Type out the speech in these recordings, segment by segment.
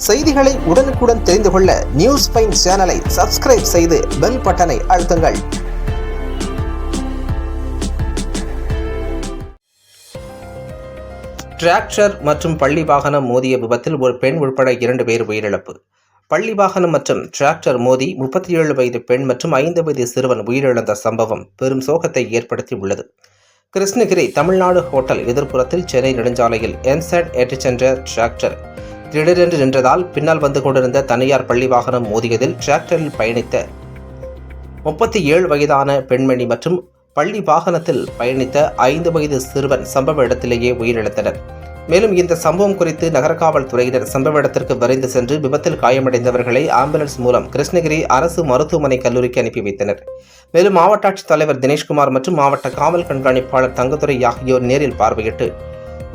செய்திகளை உடனுக்குடன் தெரிந்து கொள்ள நியூஸ் பைன் சேனலை சப்ஸ்கிரைப் செய்து பெல் பட்டனை அழுத்துங்கள். டிராக்டர் மற்றும் பள்ளி வாகனம் மோதிய விபத்தில் ஒரு பெண் உட்பட 2 பேர் உயிரிழப்பு. பள்ளி வாகனம் மற்றும் டிராக்டர் மோதி 37 வயது பெண் மற்றும் 5 வயது சிறுவன் உயிரிழந்த சம்பவம் பெரும் சோகத்தை ஏற்படுத்தி உள்ளது. கிருஷ்ணகிரி தமிழ்நாடு ஹோட்டல் எதிர்ப்புறத்தில் சென்னை நெடுஞ்சாலையில் என்சட் ஏற்றிச் சென்ற டிராக்டர் திடீரென்று நின்றதால் பின்னால் வந்து கொண்டிருந்த தனியார் பள்ளி வாகனம் மோதியதில் டிராக்டரில் பயணித்த 37 வயதான பெண்மணி மற்றும் பள்ளி வாகனத்தில் பயணித்த 5 வயது சிறுவன் சம்பவ இடத்திலேயே உயிரிழந்தனர். மேலும் இந்த சம்பவம் குறித்து நகர காவல்துறையினர் சம்பவ இடத்திற்கு விரைந்து சென்று விபத்தில் காயமடைந்தவர்களை ஆம்புலன்ஸ் மூலம் கிருஷ்ணகிரி அரசு மருத்துவமனை கல்லூரிக்கு அனுப்பி வைத்தனர். மேலும் மாவட்ட ஆட்சித்தலைவர் தினேஷ்குமார் மற்றும் மாவட்ட காவல் கண்காணிப்பாளர் தங்கத்துரை ஆகியோர் நேரில் பார்வையிட்டு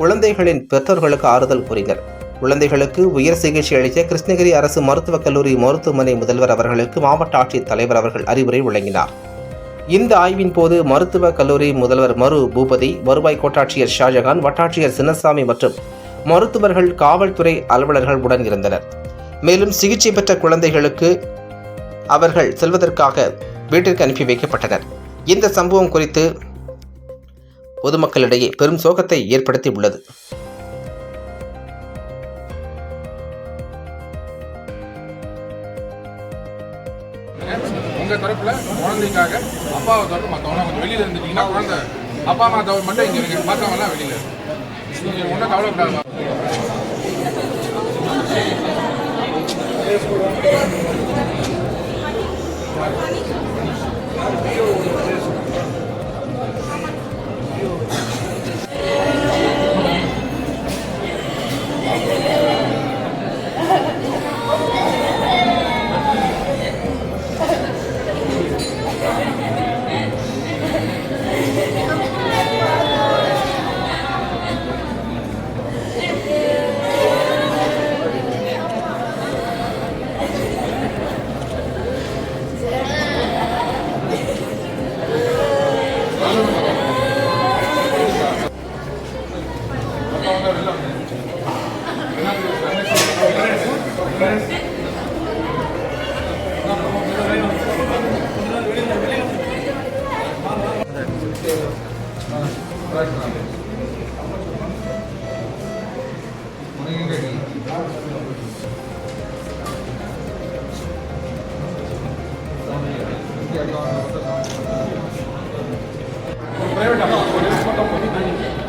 குழந்தைகளின் பெற்றோர்களுக்கு ஆறுதல் கூறினர். குழந்தைகளுக்கு உயர் சிகிச்சை அளிக்க கிருஷ்ணகிரி அரசு மருத்துவக் கல்லூரி மருத்துவமனை முதல்வர் அவர்களுக்கு மாவட்ட ஆட்சித்தலைவர் அவர்கள் அறிவுரை வழங்கினார். இந்த ஆய்வின் போது மருத்துவக் கல்லூரி முதல்வர் மரு பூபதி, வருவாய் கோட்டாட்சியர் ஷாஜகான், வட்டாட்சியர் சின்னசாமி மற்றும் மருத்துவர்கள், காவல்துறை அலுவலர்கள் உடன் இருந்தனர். மேலும் சிகிச்சை பெற்ற குழந்தைகளுக்கு அவர்கள் செல்வதற்காக வீட்டிற்கு அனுப்பி வைக்கப்பட்டனர். இந்த சம்பவம் குறித்து பொதுமக்களிடையே பெரும் சோகத்தை ஏற்படுத்தி உள்ளது. உங்கள் தரப்பில் குழந்தைக்காக அப்பாவை தவிர மற்றவங்களாம் கொஞ்சம் வெளியில் இருந்துட்டீங்கன்னா குழந்தை அப்பா அம்மா தவிர மட்டும் இங்கே இருக்கு, மற்றவங்களாம் வெளியில் நீங்கள் ஒன்றும் கவலைப்படாது.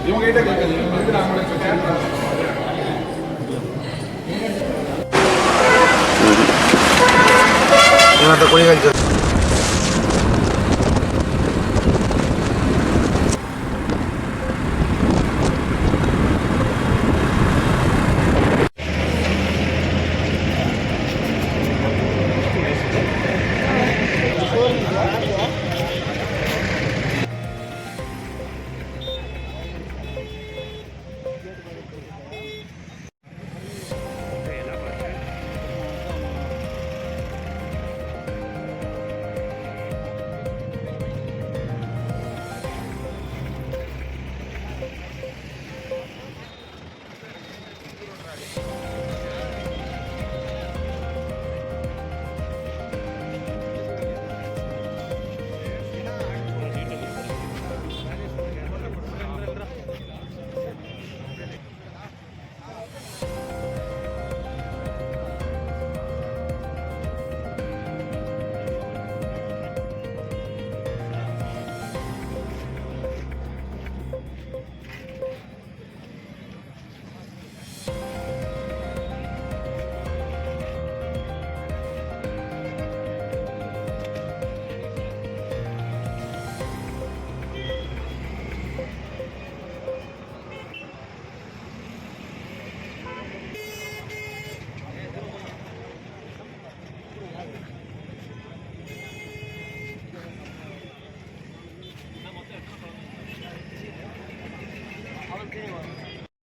இவங்ககிட்ட கேட்குது நாங்கள்